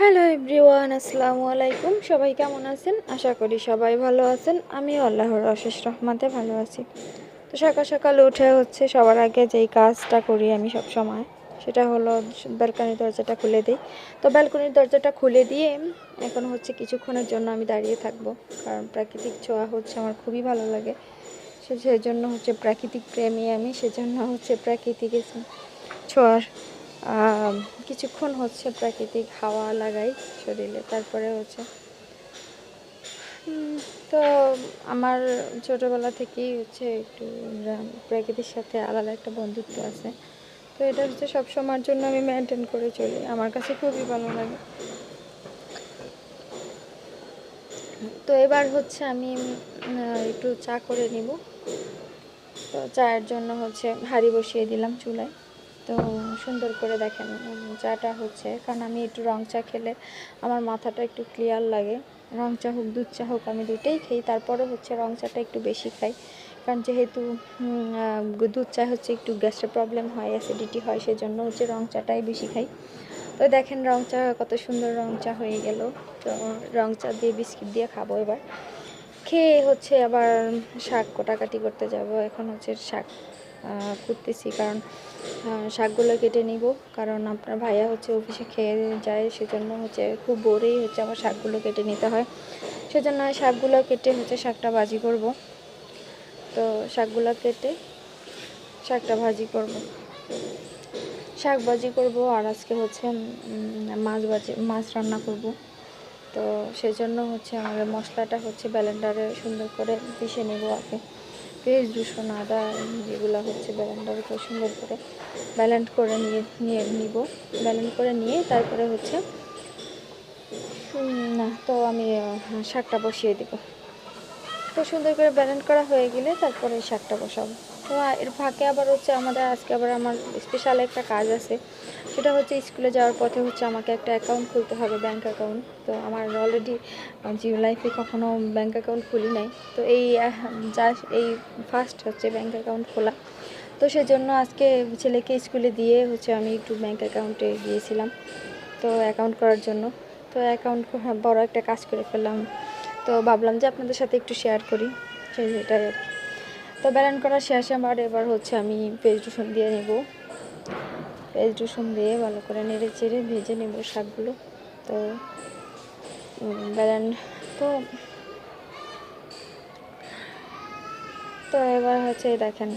Hello everyone, আসসালামু আলাইকুম। সবাই কেমন আছেন? আশা করি সবাই ভালো আছেন। আমিও আল্লাহর অশেষ রহমতে ভালো আছি। তো সকাল সকাল উঠে সবার আগে যেই কাজটা করি আমি সব সময়, সেটা হলো ব্যালকনির দরজাটা খুলে দিই। তো ব্যালকনির দরজাটা খুলে দিয়ে এখন কিছুক্ষণের জন্য আমি দাঁড়িয়ে থাকবো, কারণ প্রাকৃতিক ছোঁয়া আমার খুবই ভালো লাগে। সেই জন্য প্রাকৃতিক প্রেমী আমি, সেজন্য প্রাকৃতিক ছোঁয়ার কিছুক্ষণ প্রাকৃতিক হাওয়া লাগাই শরীরে। তারপরে তো আমার ছোটোবেলা থেকেই একটু প্রকৃতির সাথে আলাদা একটা বন্ধুত্ব আছে। তো এটা সব সময়ের জন্য আমি মেনটেন করে চলি, আমার কাছে খুবই ভালো লাগে। তো এবার আমি একটু চা করে নিব। তো চায়ের জন্য হাঁড়ি বসিয়ে দিলাম চুলায়। তো সুন্দর করে দেখেন চাটা কারণ আমি একটু রং চা খেলে আমার মাথাটা একটু ক্লিয়ার লাগে। রং চা হোক দুধ চা হোক আমি দুটোই খাই, তারপরে রং চাটা একটু বেশি খাই, কারণ যেহেতু দুধ চা একটু গ্যাসের প্রবলেম হয়, অ্যাসিডিটি হয়, সেজন্য রং চাটাই বেশি খাই। তো দেখেন রং চা কত সুন্দর রং চা হয়ে গেল। তো রং চা দিয়ে বিস্কিট দিয়ে খাবো। এবার খেয়ে আবার শাক কাটাকাটি করতে যাব। এখন শাক করতেছি, কারণ শাকগুলো কেটে নিব, কারণ আপনার ভাইয়া অফিসে খেয়ে যায়, সেজন্য খুব বোরেই আমার শাকগুলো কেটে নিতে হয়। সেজন্য শাকগুলো কেটে শাকটা ভাজি করব। তো শাকগুলো কেটে শাকটা ভাজি করব, শাক ভাজি করব। আর আজকে মাছ রান্না করব। তো সেজন্য আমাদের মশলাটা ব্লেন্ডারে সুন্দর করে পিষে নেব আগে। পেঁয়াজ রসুন আদা যেগুলো ব্লেন্ডারে সুন্দর করে ব্লেন্ড করে নিব। ব্লেন্ড করে নিয়ে তারপরে তো আমি শাকটা বসিয়ে দেব। তো সুন্দর করে ব্লেন্ড করা হয়ে গেলে তারপরে শাকটা বসাবো। তো এর ফাঁকে আবার আমাদের আজকে আবার আমার স্পেশাল একটা কাজ আছে। সেটা স্কুলে যাওয়ার পথে আমাকে একটা অ্যাকাউন্ট খুলতে হবে, ব্যাঙ্ক অ্যাকাউন্ট। তো আমার অলরেডি জিও লাইফে কখনো ব্যাঙ্ক অ্যাকাউন্ট খুলি নাই। তো এই ফার্স্ট ব্যাঙ্ক অ্যাকাউন্ট খোলা। তো সেজন্য আজকে ছেলেকে স্কুলে দিয়ে আমি একটু ব্যাঙ্ক অ্যাকাউন্টে গিয়েছিলাম, তো অ্যাকাউন্ট করার জন্য। তো অ্যাকাউন্ট বড় একটা কাজ করে ফেললাম। তো ভাবলাম যে আপনাদের সাথে একটু শেয়ার করি, সেটাই আর কি। তো ব্যালেন্স করা শেষে এবার আমি পেঁয়াজ রসুন দিয়ে নেব। পেঁয়াজ রসুন দিয়ে ভালো করে নেড়ে চেড়ে ভেজে নেব শাকগুলো। তো ব্যালেন্স তো তো এবার দেখেন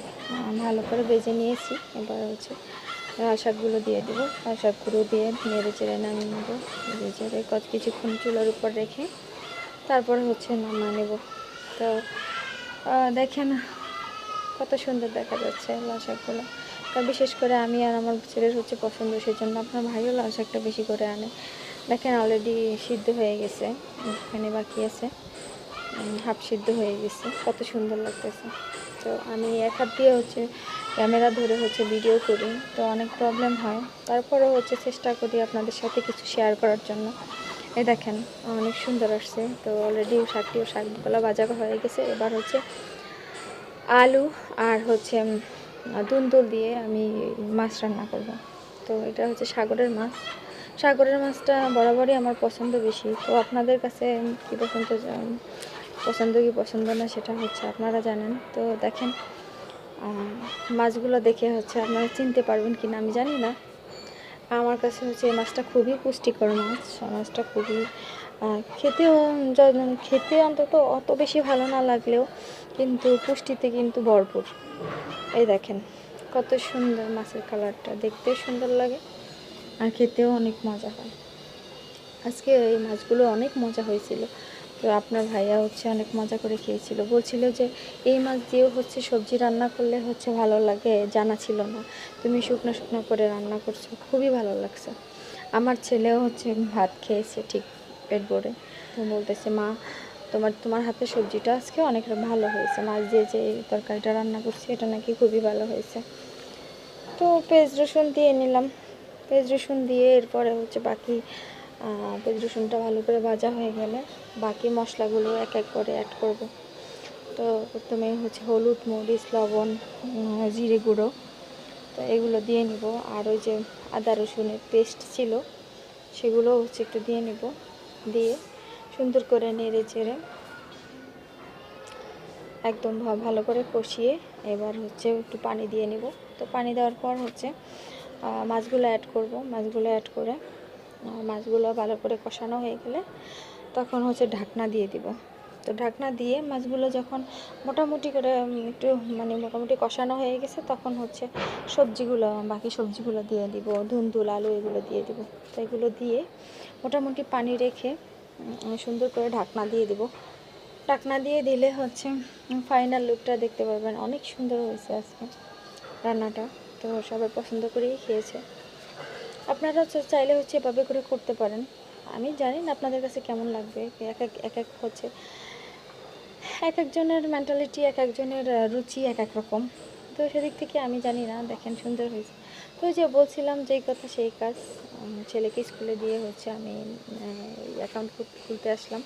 ভালো করে ভেজে নিয়েছি। এবার লাল শাকগুলো দিয়ে দেবো। লাল শাকগুলো দিয়ে নেড়ে চেড়ে নামিয়ে নেবো। নেড়ে চেড়ে কিছুক্ষণ চুলার উপর রেখে তারপরে নামিয়ে নেব। তো দেখেন কত সুন্দর দেখা যাচ্ছে লাল শাকগুলো। তা বিশেষ করে আমি আর আমার ছেলের পছন্দ, সেই জন্য আপনার ভাইও লাল শাকটা বেশি করে আনে। দেখেন অলরেডি সিদ্ধ হয়ে গেছে, এখানে বাকি আছে, হাফ সিদ্ধ হয়ে গেছে, কত সুন্দর লাগতেছে। তো আমি এক হাত দিয়ে ক্যামেরা ধরে ভিডিও করি, তো অনেক প্রবলেম হয়, তারপরেও চেষ্টা করি আপনাদের সাথে কিছু শেয়ার করার জন্য। এই দেখেন অনেক সুন্দর আসছে। তো অলরেডি শাকগুলো ভাজা হয়ে গেছে। এবার আলু আর দুন্দুল দিয়ে আমি মাছ রান্না করব। তো এটা সাগরের মাছ। সাগরের মাছটা বরাবরই আমার পছন্দ বেশি। তো আপনাদের কাছে কী পছন্দ কি পছন্দ না সেটা আপনারা জানেন। তো দেখেন মাছগুলো দেখে আপনারা চিনতে পারবেন কি না আমি জানি না। আমার কাছে এই মাছটা খুবই পুষ্টিকর মাছ। মাছটা খুবই খেতে অন্তত অত বেশি ভালো না লাগলেও কিন্তু পুষ্টিতে কিন্তু ভরপুর। এই দেখেন কত সুন্দর মাছের কালারটা, দেখতেও সুন্দর লাগে আর খেতেও অনেক মজা হয়। আজকে এই মাছগুলো অনেক মজা হয়েছিল। তো আপনার ভাইয়া অনেক মজা করে খেয়েছিল, বলছিল যে এই মাছ দিয়েও সবজি রান্না করলে ভালো লাগে, জানা ছিল না, তুমি শুকনো শুকনো করে রান্না করছো, খুবই ভালো লাগছে। আমার ছেলেও ভাত খেয়েছে ঠিক পেট ভরে। তো বলতেছে মা তোমার হাতে সবজিটা আজকে অনেক ভালো হয়েছে, মাছ দিয়ে যে তরকারিটা রান্না করছি এটা নাকি খুবই ভালো হয়েছে। তো পেঁয়াজ রসুন দিয়ে নিলাম। পেঁয়াজ রসুন দিয়ে এরপরে বাকি পেঁয়াজ রসুনটা ভালো করে ভাজা হয়ে গেলে বাকি মশলাগুলো এক এক করে অ্যাড করব। তো প্রথমে হলুদ, মরিচ, লবণ, জিরে গুঁড়ো, তো এগুলো দিয়ে নিব। আর ওই যে আদা রসুনের পেস্ট ছিল সেগুলো হচ্ছে একটু দিয়ে নেব, দিয়ে সুন্দর করে নেড়ে চেড়ে একদম ভালো করে কষিয়ে এবার হচ্ছে একটু পানি দিয়ে নেব। তো পানি দেওয়ার পর হচ্ছে মাছগুলো অ্যাড করব। মাছগুলো অ্যাড করে মাছগুলো ভালো করে কষানো হয়ে গেলে তখন হচ্ছে ঢাকনা দিয়ে দিব। তো ঢাকনা দিয়ে মাছগুলো যখন মোটামুটি করে একটু মানে মোটামুটি কষানো হয়ে গেছে তখন হচ্ছে সবজিগুলো, বাকি সবজিগুলো দিয়ে দিব, ধুন্দুল আলু এগুলো দিয়ে দিব। তো এগুলো দিয়ে মোটামুটি পানি রেখে সুন্দর করে ঢাকনা দিয়ে দিব। ঢাকনা দিয়ে দিলে হচ্ছে ফাইনাল লুকটা দেখতে পারবেন। অনেক সুন্দর হয়েছে আজকে রান্নাটা, তো সবাই পছন্দ করেই খেয়েছে। আপনারা চাইলে হচ্ছে এভাবে করে করতে পারেন। আমি জানি না আপনাদের কাছে কেমন লাগবে, এক এক হচ্ছে এক একজনের মেন্টালিটি, এক একজনের রুচি এক এক রকম। তো সেদিক থেকে আমি জানি না, দেখেন সুন্দর হয়েছে। তো যে বলছিলাম যেই কথা সেই কাজ, ছেলেকে স্কুলে দিয়ে হচ্ছে আমি অ্যাকাউন্ট খুলতে আসলাম।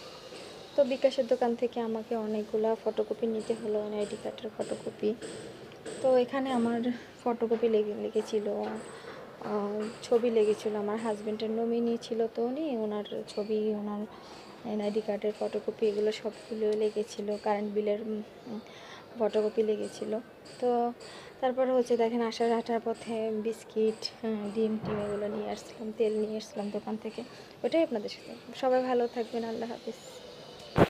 তো বিকাশের দোকান থেকে আমাকে অনেকগুলো ফটোকপি নিতে হলো, আইডি কার্ডের ফটোকপি। তো এখানে আমার ফটোকপি লেগেছিল, ছবি লেগেছিলো, আমার হাজব্যান্ডের নমিনি ছিল, তো উনি ওনার ছবি, ওনার এনআইডি কার্ডের ফটোকপি এগুলো সবগুলো লেগেছিলো, কারেন্ট বিলের ফটোকপি লেগেছিলো। তো তারপরে হচ্ছে দেখেন আসার পথে বিস্কিট, ডিম এগুলো নিয়ে আসছিলাম, তেল নিয়ে আসছিলাম দোকান থেকে। ওটাই আপনাদের সাথে। সবাই ভালো থাকবেন, আল্লাহ হাফিজ।